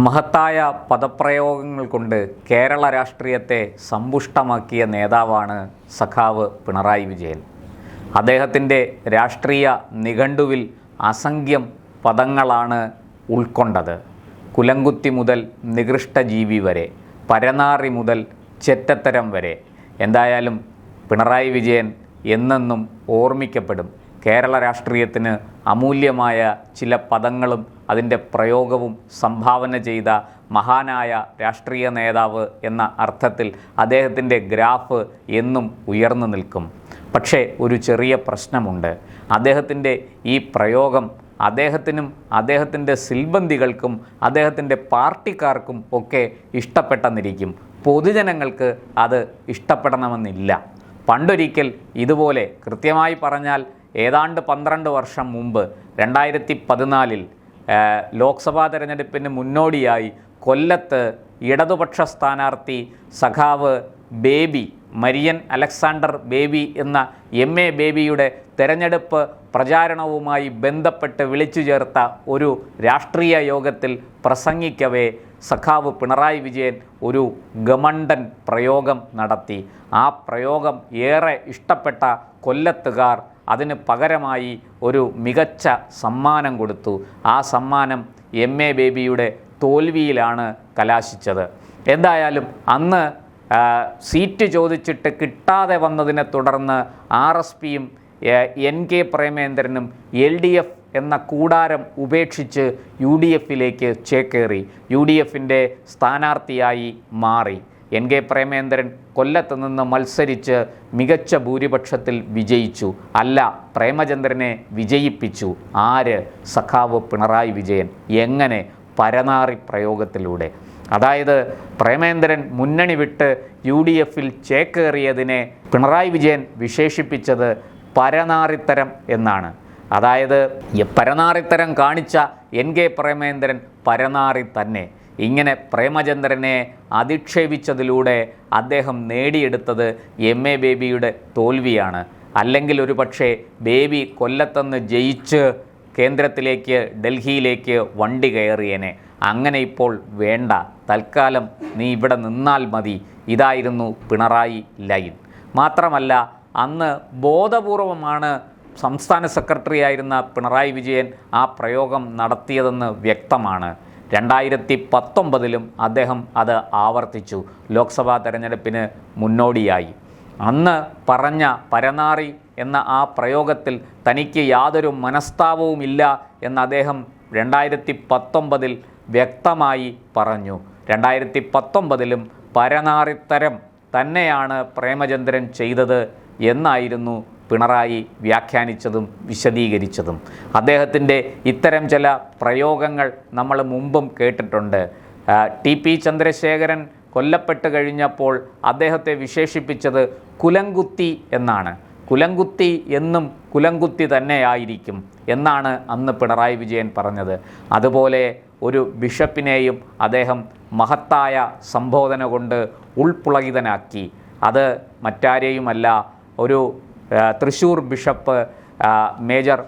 മഹത്തായ പദപ്രയോഗങ്ങൾ കൊണ്ട് കേരള രാഷ്ട്രീയത്തെ സമ്പുഷ്ടമാക്കിയ നേതാവാണ് സഖാവ് പിണറായി വിജയൻ. അദ്ദേഹത്തിൻ്റെ രാഷ്ട്രീയ നിഘണ്ടുവിൽ അസംഖ്യം പദങ്ങളാണ് ഉൾക്കൊണ്ടത്. കുലങ്കുത്തി മുതൽ നികൃഷ്ടജീവി വരെ, പരനാറി മുതൽ ചെറ്റത്തരം വരെ. എന്തായാലും പിണറായി വിജയൻ എന്നെന്നും ഓർമ്മിക്കപ്പെടും. കേരള രാഷ്ട്രീയത്തിന് അമൂല്യമായ ചില പദങ്ങളും അതിൻ്റെ പ്രയോഗവും സംഭാവന ചെയ്ത മഹാനായ രാഷ്ട്രീയ നേതാവ് എന്ന അർത്ഥത്തിൽ അദ്ദേഹത്തിൻ്റെ ഗ്രാഫ് എന്നും ഉയർന്നു നിൽക്കും. പക്ഷേ ഒരു ചെറിയ പ്രശ്നമുണ്ട്. അദ്ദേഹത്തിൻ്റെ ഈ പ്രയോഗം അദ്ദേഹത്തിനും അദ്ദേഹത്തിൻ്റെ സിൽബന്ദികൾക്കും അദ്ദേഹത്തിൻ്റെ പാർട്ടിക്കാർക്കും ഒക്കെ ഇഷ്ടപ്പെട്ടെന്നിരിക്കും. പൊതുജനങ്ങൾക്ക് അത് ഇഷ്ടപ്പെടണമെന്നില്ല. പണ്ടൊരിക്കൽ ഇതുപോലെ, കൃത്യമായി പറഞ്ഞാൽ ഏതാണ്ട് 12 വർഷം മുമ്പ് 2014 ലോക്സഭാ തെരഞ്ഞെടുപ്പിന് മുന്നോടിയായി കൊല്ലത്ത് ഇടതുപക്ഷ സ്ഥാനാർത്ഥി സഖാവ് ബേബി, മരിയൻ അലക്സാണ്ടർ ബേബി എന്ന MA ബേബിയുടെ തെരഞ്ഞെടുപ്പ് പ്രചാരണവുമായി ബന്ധപ്പെട്ട് വിളിച്ചു ചേർത്ത ഒരു രാഷ്ട്രീയ യോഗത്തിൽ പ്രസംഗിക്കവേ സഖാവ് പിണറായി വിജയൻ ഒരു ഗമണ്ടൻ പ്രയോഗം നടത്തി. ആ പ്രയോഗം ഏറെ ഇഷ്ടപ്പെട്ട കൊല്ലത്തുകാർ അതിന് പകരമായി ഒരു മികച്ച സമ്മാനം കൊടുത്തു. ആ സമ്മാനം MA ബേബിയുടെ തോൽവിയിലാണ് കലാശിച്ചത്. എന്തായാലും അന്ന് സീറ്റ് ചോദിച്ചിട്ട് കിട്ടാതെ വന്നതിനെ തുടർന്ന് RSPയും NK പ്രേമേന്ദ്രനും LDF എന്ന കൂടാരം ഉപേക്ഷിച്ച് UDFിലേക്ക് ചേക്കേറി. UDFിൻ്റെ സ്ഥാനാർത്ഥിയായി മാറി. NK പ്രേമേന്ദ്രൻ കൊല്ലത്ത് നിന്ന് മത്സരിച്ച് മികച്ച ഭൂരിപക്ഷത്തിൽ വിജയിച്ചു. അല്ല, പ്രേമചന്ദ്രനെ വിജയിപ്പിച്ചു. ആര്? സഖാവ് പിണറായി വിജയൻ. എങ്ങനെ? പരനാറി പ്രയോഗത്തിലൂടെ. അതായത് പ്രേമേന്ദ്രൻ മുന്നണി വിട്ട് UDFിൽ ചേക്കേറിയതിനെ പിണറായി വിജയൻ വിശേഷിപ്പിച്ചത് പരനാറിത്തരം എന്നാണ്. അതായത് പരനാറിത്തരം കാണിച്ച NK പ്രേമേന്ദ്രൻ പരനാറി തന്നെ. ഇങ്ങനെ പ്രേമചന്ദ്രനെ അധിക്ഷേപിച്ചതിലൂടെ അദ്ദേഹം നേടിയെടുത്തത് MA ബേബിയുടെ തോൽവിയാണ്. അല്ലെങ്കിൽ ഒരു പക്ഷേ ബേബി കൊല്ലത്തുനിന്ന് ജയിച്ച് കേന്ദ്രത്തിലേക്ക്, ഡൽഹിയിലേക്ക് വണ്ടി കയറിയേനെ. അങ്ങനെ ഇപ്പോൾ വേണ്ട, തൽക്കാലം നീ ഇവിടെ നിന്നാൽ മതി. ഇതായിരുന്നു പിണറായി ലൈൻ. മാത്രമല്ല, അന്ന് ബോധപൂർവമാണ് സംസ്ഥാന സെക്രട്ടറി ആയിരുന്ന പിണറായി വിജയൻ ആ പ്രയോഗം നടത്തിയതെന്ന് വ്യക്തമാണ്. 2019 അദ്ദേഹം അത് ആവർത്തിച്ചു, ലോക്സഭാ തെരഞ്ഞെടുപ്പിന് മുന്നോടിയായി. അന്ന് പറഞ്ഞ പരനാറി എന്ന ആ പ്രയോഗത്തിൽ തനിക്ക് യാതൊരു മനസ്താപവുമില്ല എന്ന് അദ്ദേഹം 2019 വ്യക്തമായി പറഞ്ഞു. 2019 പരനാറിത്തരം തന്നെയാണ് പ്രേമചന്ദ്രൻ ചെയ്തത് എന്നായിരുന്നു പിണറായി വ്യാഖ്യാനിച്ചതും വിശദീകരിച്ചതും. അദ്ദേഹത്തിൻ്റെ ഇത്തരം ചില പ്രയോഗങ്ങൾ നമ്മൾ മുമ്പും കേട്ടിട്ടുണ്ട്. TP ചന്ദ്രശേഖരൻ കൊല്ലപ്പെട്ട് കഴിഞ്ഞപ്പോൾ അദ്ദേഹത്തെ വിശേഷിപ്പിച്ചത് കുലങ്കുത്തി എന്നാണ്. കുലങ്കുത്തി എന്നും കുലങ്കുത്തി തന്നെയായിരിക്കും എന്നാണ് അന്ന് പിണറായി വിജയൻ പറഞ്ഞത്. അതുപോലെ ഒരു ബിഷപ്പിനെയും അദ്ദേഹം മഹത്തായ സംബോധന കൊണ്ട് ഉൾപ്പുളകിതനാക്കി. അത് മറ്റാരെയുമല്ല, ഒരു തൃശ്ശൂർ ബിഷപ്പ് മേജർ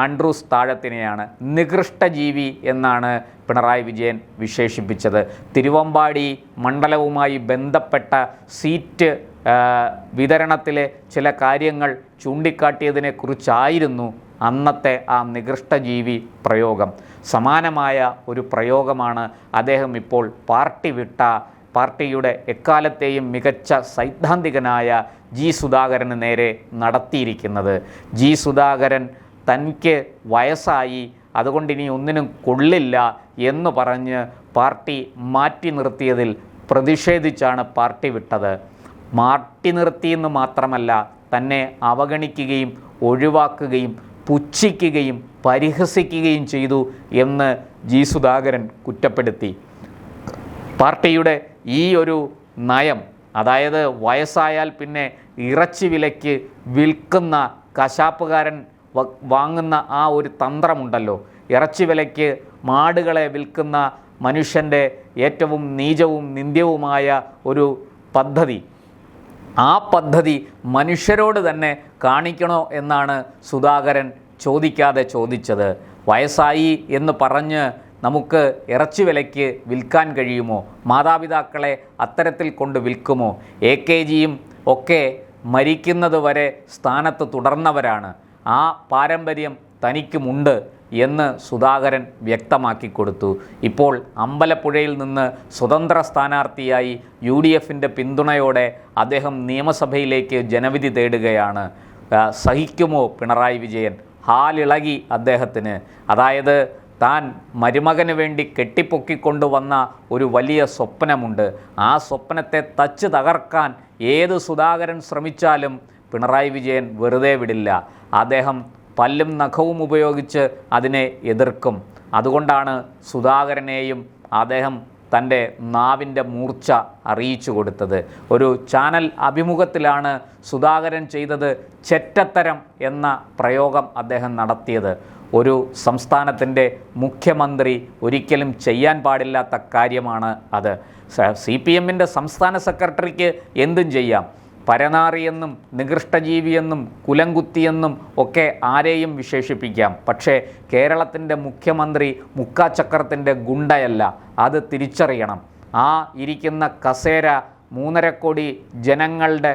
ആൻഡ്രൂസ് താഴത്തിനെയാണ്. നികൃഷ്ടജീവി എന്നാണ് പിണറായി വിജയൻ വിശേഷിപ്പിച്ചത്. തിരുവമ്പാടി മണ്ഡലവുമായി ബന്ധപ്പെട്ട സീറ്റ് വിതരണത്തിലെ ചില കാര്യങ്ങൾ ചൂണ്ടിക്കാട്ടിയതിനെക്കുറിച്ചായിരുന്നു അന്നത്തെ ആ നികൃഷ്ടജീവി പ്രയോഗം. സമാനമായ ഒരു പ്രയോഗമാണ് അദ്ദേഹം ഇപ്പോൾ പാർട്ടി വിട്ട, പാർട്ടിയുടെ എക്കാലത്തെയും മികച്ച സൈദ്ധാന്തികനായ G സുധാകരന് നേരെ നടത്തിയിരിക്കുന്നത്. G സുധാകരൻ തനിക്ക് വയസ്സായി, അതുകൊണ്ട് ഇനി ഒന്നിനും കൊള്ളില്ല എന്ന് പറഞ്ഞ് പാർട്ടി മാറ്റി നിർത്തിയതിൽ പ്രതിഷേധിച്ചാണ് പാർട്ടി വിട്ടത്. മാറ്റി നിർത്തിയെന്ന് മാത്രമല്ല, തന്നെ അവഗണിക്കുകയും ഒഴിവാക്കുകയും പുച്ഛിക്കുകയും പരിഹസിക്കുകയും ചെയ്തു എന്ന് G സുധാകരൻ കുറ്റപ്പെടുത്തി. പാർട്ടിയുടെ ഈ ഒരു നയം, അതായത് വയസ്സായാൽ പിന്നെ ഇറച്ചി വിലയ്ക്ക് വിൽക്കുന്ന കശാപ്പുകാരൻ വാങ്ങുന്ന ആ ഒരു തന്ത്രമുണ്ടല്ലോ, ഇറച്ചി വിലയ്ക്ക് മാടുകളെ വിൽക്കുന്ന മനുഷ്യൻ്റെ ഏറ്റവും നീചവും നിന്ദ്യവുമായ ഒരു പദ്ധതി, ആ പദ്ധതി മനുഷ്യരോട് തന്നെ കാണിക്കണോ എന്നാണ് സുധാകരൻ ചോദിക്കാതെ ചോദിച്ചത്. വയസ്സായി എന്ന് പറഞ്ഞ് നമുക്ക് ഇറച്ചി വിലയ്ക്ക് വിൽക്കാൻ കഴിയുമോ? മാതാപിതാക്കളെ അത്തരത്തിൽ കൊണ്ട് വിൽക്കുമോ? AKGയും ഒക്കെ മരിക്കുന്നത് വരെ സ്ഥാനത്ത് തുടർന്നവരാണ്. ആ പാരമ്പര്യം തനിക്കുമുണ്ട് എന്ന് സുധാകരൻ വ്യക്തമാക്കി കൊടുത്തു. ഇപ്പോൾ അമ്പലപ്പുഴയിൽ നിന്ന് സ്വതന്ത്ര സ്ഥാനാർത്ഥിയായി UDFൻ്റെ പിന്തുണയോടെ അദ്ദേഹം നിയമസഭയിലേക്ക് ജനവിധി തേടുകയാണ്. സഹിക്കുമോ പിണറായി വിജയൻ? ഹാലിളകി അദ്ദേഹത്തിന്. അതായത് താൻ മരുമകന് വേണ്ടി കെട്ടിപ്പൊക്കിക്കൊണ്ടുവന്ന ഒരു വലിയ സ്വപ്നമുണ്ട്. ആ സ്വപ്നത്തെ തച്ച് തകർക്കാൻ ഏത് സുധാകരൻ ശ്രമിച്ചാലും പിണറായി വിജയൻ വെറുതെ വിടില്ല. അദ്ദേഹം പല്ലും നഖവും ഉപയോഗിച്ച് അതിനെ എതിർക്കും. അതുകൊണ്ടാണ് സുധാകരനെയും അദ്ദേഹം തൻ്റെ നാവിൻ്റെ മൂർച്ച അറിയിച്ചു കൊടുത്തത്. ഒരു ചാനൽ അഭിമുഖത്തിലാണ് സുധാകരൻ ചെയ്തത് ചെറ്റത്തരം എന്ന പ്രയോഗം അദ്ദേഹം നടത്തിയത്. ഒരു സംസ്ഥാനത്തിൻ്റെ മുഖ്യമന്ത്രി ഒരിക്കലും ചെയ്യാൻ പാടില്ലാത്ത കാര്യമാണ് അത്. CPMൻ്റെ സംസ്ഥാന സെക്രട്ടറിക്ക് എന്തും ചെയ്യാം. പരനാറിയെന്നും നികൃഷ്ടജീവിയെന്നും കുലംകുത്തിയെന്നും ഒക്കെ ആരെയും വിശേഷിപ്പിക്കാം. പക്ഷേ കേരളത്തിൻ്റെ മുഖ്യമന്ത്രി മുക്കാച്ചക്രത്തിൻ്റെ ഗുണ്ടയല്ല. അത് തിരിച്ചറിയണം. ആ ഇരിക്കുന്ന കസേര 3.5 കോടി ജനങ്ങളുടെ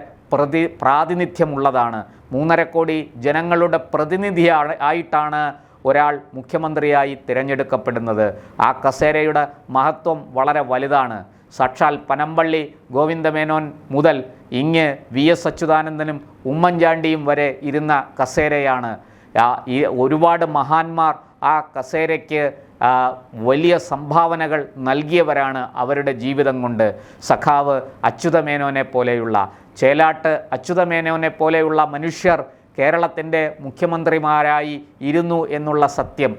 പ്രാതിനിധ്യമുള്ളതാണ്. 3.5 കോടി ജനങ്ങളുടെ ആയിട്ടാണ് ഒരാൾ മുഖ്യമന്ത്രിയായി തിരഞ്ഞെടുക്കപ്പെടുന്നത്. ആ കസേരയുടെ മഹത്വം വളരെ വലുതാണ്. സാക്ഷാൽ പനമ്പള്ളി ഗോവിന്ദമേനോൻ മുതൽ ഇങ്ങ് VS അച്യുതാനന്ദനും ഉമ്മൻചാണ്ടിയും വരെ ഇരുന്ന കസേരയാണ്. ഈ ഒരുപാട് മഹാന്മാർ ആ കസേരയ്ക്ക് വലിയ സംഭാവനകൾ നൽകിയവരാണ് അവരുടെ ജീവിതം കൊണ്ട്. സഖാവ് അച്യുതമേനോനെ പോലെയുള്ള, ചേലാട്ട് അച്യുതമേനോനെ പോലെയുള്ള മനുഷ്യർ കേരളത്തിൻ്റെ മുഖ്യമന്ത്രിമാരായി ഇരുന്നു എന്നുള്ള സത്യം.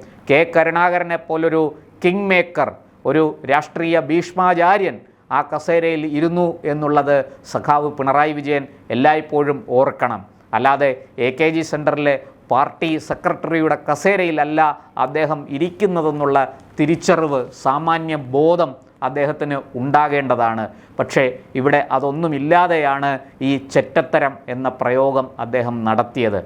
കരുണാകരനെ പോലൊരു കിങ് മേക്കർ, ഒരു രാഷ്ട്രീയ ഭീഷ്മാചാര്യൻ ആ കസേരയിൽ ഇരുന്നു എന്നുള്ളത് സഖാവ് പിണറായി വിജയൻ എല്ലായ്പ്പോഴും ഓർക്കണം. അല്ലാതെ AKG സെൻറ്ററിലെ പാർട്ടി സെക്രട്ടറിയുടെ കസേരയിലല്ല അദ്ദേഹം ഇരിക്കുന്നതെന്നുള്ള തിരിച്ചറിവ്, സാമാന്യ ബോധം അദ്ദേഹത്തിന് ഉണ്ടാകേണ്ടതാണ്. പക്ഷേ ഇവിടെ അതൊന്നുമില്ലാതെയാണ് ഈ ചെറ്റത്തരം എന്ന പ്രയോഗം അദ്ദേഹം നടത്തിയത്.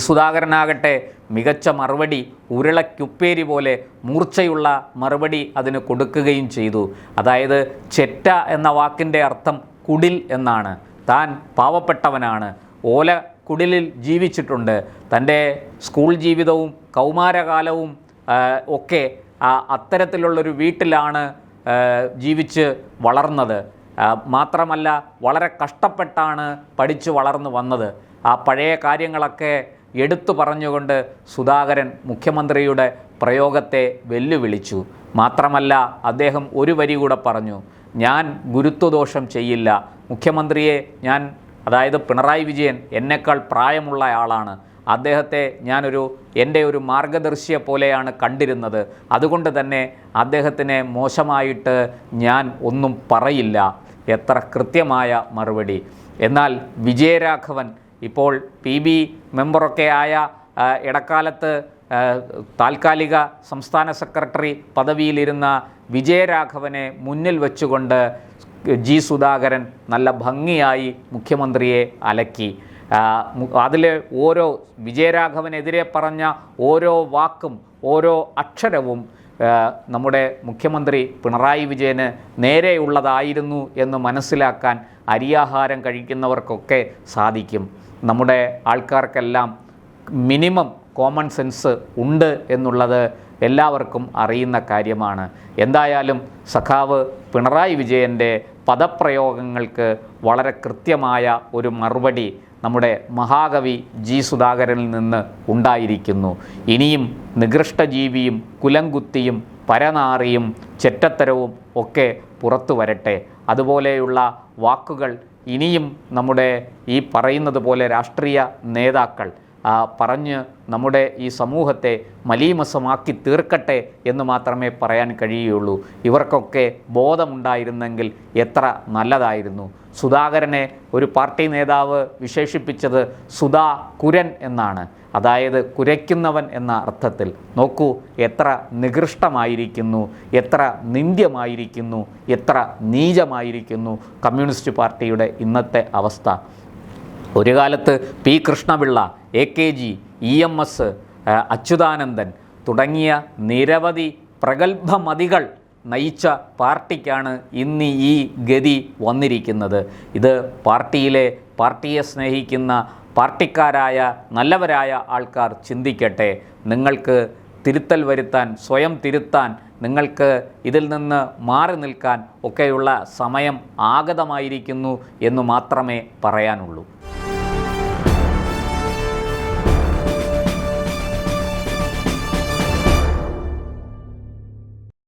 സുധാകരനാകട്ടെ മികച്ച മറുപടി, ഉരുളക്കുപ്പേരി പോലെ മൂർച്ചയുള്ള മറുപടി അതിന് കൊടുക്കുകയും ചെയ്തു. അതായത് ചെറ്റ എന്ന വാക്കിൻ്റെ അർത്ഥം കുടിൽ എന്നാണ്. താൻ പാവപ്പെട്ടവനാണ്, ഓല കുടിലിൽ ജീവിച്ചിട്ടുണ്ട്. തൻ്റെ സ്കൂൾ ജീവിതവും കൗമാരകാലവും ഒക്കെ അത്തരത്തിലുള്ളൊരു വീട്ടിലാണ് ജീവിച്ച് വളർന്നത്. മാത്രമല്ല വളരെ കഷ്ടപ്പെട്ടാണ് പഠിച്ചു വളർന്നു വന്നത്. ആ പഴയ കാര്യങ്ങളൊക്കെ എടുത്തു പറഞ്ഞുകൊണ്ട് സുധാകരൻ മുഖ്യമന്ത്രിയുടെ പ്രയോഗത്തെ വെല്ലുവിളിച്ചു. മാത്രമല്ല അദ്ദേഹം ഒരു വരി കൂടെ പറഞ്ഞു, ഞാൻ ഗുരുത്വദോഷം ചെയ്യില്ല. മുഖ്യമന്ത്രിയെ ഞാൻ, അതായത് പിണറായി വിജയൻ എന്നെക്കാൾ പ്രായമുള്ള ആളാണ്. അദ്ദേഹത്തെ എൻ്റെ ഒരു മാർഗദർശിയെ പോലെയാണ് കണ്ടിരുന്നത്. അതുകൊണ്ട് തന്നെ അദ്ദേഹത്തിനെ മോശമായിട്ട് ഞാൻ ഒന്നും പറയില്ല. എത്ര കൃത്യമായ മറുപടി. എന്നാൽ വിജയരാഘവൻ, ഇപ്പോൾ PB മെമ്പറൊക്കെ ആയ, ഇടക്കാലത്ത് താൽക്കാലിക സംസ്ഥാന സെക്രട്ടറി പദവിയിലിരുന്ന വിജയരാഘവനെ മുന്നിൽ വെച്ചുകൊണ്ട് സുധാകരൻ നല്ല ഭംഗിയായി മുഖ്യമന്ത്രിയെ അലക്കി. അതിൽ ഓരോ വിജയരാഘവനെതിരെ പറഞ്ഞ ഓരോ വാക്കും ഓരോ അക്ഷരവും നമ്മുടെ മുഖ്യമന്ത്രി പിണറായി വിജയന് നേരെയുള്ളതായിരുന്നു എന്ന് മനസ്സിലാക്കാൻ അരിയാഹാരം കഴിക്കുന്നവർക്കൊക്കെ സാധിക്കും. നമ്മുടെ ആൾക്കാർക്കെല്ലാം മിനിമം കോമൺ സെൻസ് ഉണ്ട് എന്നുള്ളത് എല്ലാവർക്കും അറിയുന്ന കാര്യമാണ്. എന്തായാലും സഖാവ് പിണറായി വിജയൻ്റെ പദപ്രയോഗങ്ങൾക്ക് വളരെ കൃത്യമായ ഒരു മറുപടി നമ്മുടെ മഹാകവി സുധാകരനിൽ നിന്ന് ഉണ്ടായിരിക്കുന്നു. ഇനിയും നികൃഷ്ടജീവിയും കുലംകുത്തിയും പരനാറിയും ചെറ്റത്തരവും ഒക്കെ പുറത്തു വരട്ടെ. അതുപോലെയുള്ള വാക്കുകൾ ഇനിയും നമ്മുടെ ഈ പറയുന്നത് പോലെ രാഷ്ട്രീയ നേതാക്കൾ പറഞ്ഞ് നമ്മുടെ ഈ സമൂഹത്തെ മലീമസമാക്കി തീർക്കട്ടെ എന്ന് മാത്രമേ പറയാൻ കഴിയുള്ളൂ. ഇവർക്കൊക്കെ ബോധമുണ്ടായിരുന്നെങ്കിൽ എത്ര നല്ലതായിരുന്നു. സുധാകരനെ ഒരു പാർട്ടി നേതാവ് വിശേഷിപ്പിച്ചത് സുധാ കുരൻ എന്നാണ്, അതായത് കുരയ്ക്കുന്നവൻ എന്ന അർത്ഥത്തിൽ. നോക്കൂ, എത്ര നികൃഷ്ടമായിരിക്കുന്നു, എത്ര നിന്ദ്യമായിരിക്കുന്നു, എത്ര നീചമായിരിക്കുന്നു കമ്മ്യൂണിസ്റ്റ് പാർട്ടിയുടെ ഇന്നത്തെ അവസ്ഥ. ഒരു കാലത്ത് P. Krishnapillai, AKG, EMS, Achuthanandan തുടങ്ങിയ നിരവധി പ്രഗത്ഭമതികൾ നയിച്ച പാർട്ടിക്കാണ് ഇന്ന് ഈ ഗതി വന്നിരിക്കുന്നത്. ഇത് പാർട്ടിയെ സ്നേഹിക്കുന്ന പാർട്ടിക്കാരായ നല്ലവരായ ആൾക്കാർ ചിന്തിക്കട്ടെ. നിങ്ങൾക്ക് തിരുത്തൽ വരുത്താൻ, സ്വയം തിരുത്താൻ, നിങ്ങൾക്ക് ഇതിൽ നിന്ന് മാറി നിൽക്കാൻ ഒക്കെയുള്ള സമയം ആഗതമായിരിക്കുന്നു എന്ന് മാത്രമേ പറയാനുള്ളൂ.